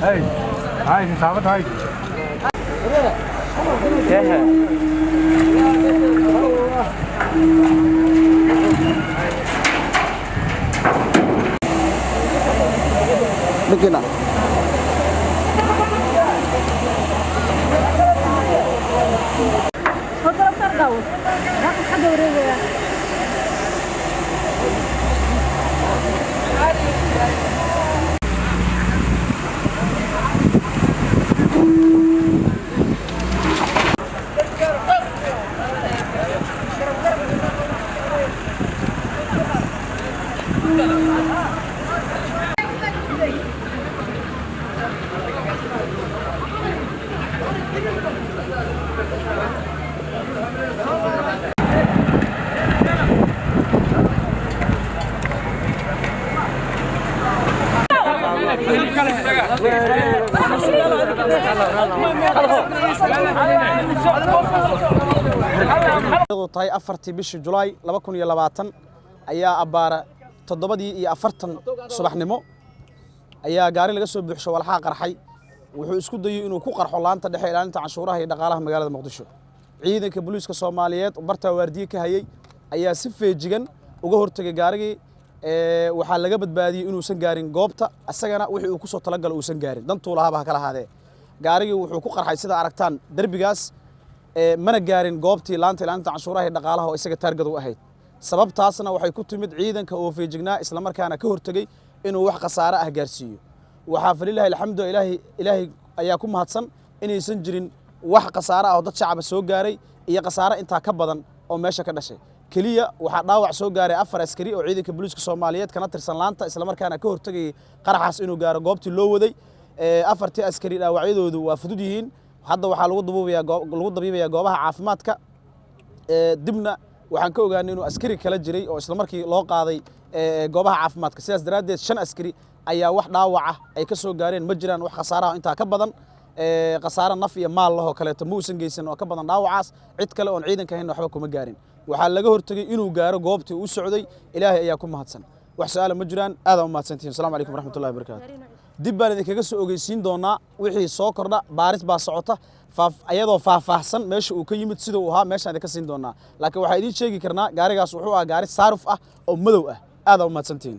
Hey, hi, Sabat, hi. Begina. Fotoğraflar da olur. Hadi oraya. tahay 4 bishii July 2020 ayaa abaara 7:40 subaxnimo ayaa gaari laga soo buuxsho walxa qarxay wuxuu isku dayay inuu ku qarxo laanta dhexe ilaalinta canshuuraha iyo dhaqaalaha magaalada Muqdisho ciidanka booliiska Soomaaliyeed oo barta waardiye ka hayay ayaa si feejigan uga hortagay gaarigii waxaa laga badbaadiyay inuu san gaarin goobta asagana wixii uu ku soo talagalay uu san gaarin dantuu lahaaba kala haadee gaarigii wuxuu ku qarxay sida aragtaan darbigaas mana gaarin goobtii laanta ilaalinta canshuuraha iyo dhaqaalaha oo isaga taargad u ahayd sababtaasna waxay ku timid ciidanka oo feejignaa isla markaana ka hortagay inuu wax khasaare ah gaarsiiyo waxa falilahay alxamdu ilaahi ayaa ku mahadsan inaysan jirin wax khasaare ah oo dad shacab soo gaaray iyo khasaare inta ka badan oo meesha ka dhashay kaliya waxa dhaawac soo gaaray 4 askari oo ciidanka booliiska Soomaaliyeed kana tirsan laanta isla markaana ka hortagay qaraxaas inuu gaaro goobtii loo waday 4 askari dhaawacyadoodu waa fudud yihiin hadda waxa lagu dabiibayaa goobaha caafimaadka dibna waxaan ka ogaanay inuu askari kala jiray oo isla markii loo qaaday goobaha caafimaadka sidaas daraadeed 5 askari ayaa wax dhaawac ah ay ka soo gaareen ma jiraan wax khasaaraha inta ka badan khasaare naf iyo maal laho kale ta muusan geysan oo ka badan dhaawacaas cid kale oo ciidanka ahayn waxba kuma gaarin waxa laga hortagay inuu gaaro goobtii uu socday ilaahay ayaa ku mahadsan wax su'aalo ma jiraan aad u mahadsantiin assalaamu alaykum waraxmatullaahi wabarakaatuh dib baan idinkaga soo ogeysiin doonaa wixii soo kordha baaris baa socota ayadoo faahfaahsan meesha uu ka yimid sida uu ahaa meeshaan idinka siin doonaa laakiin waxa idin sheegi karnaa gaarigaas wuxuu ahaa gaari saaruf ah oo madow ah aad u mahadsantiin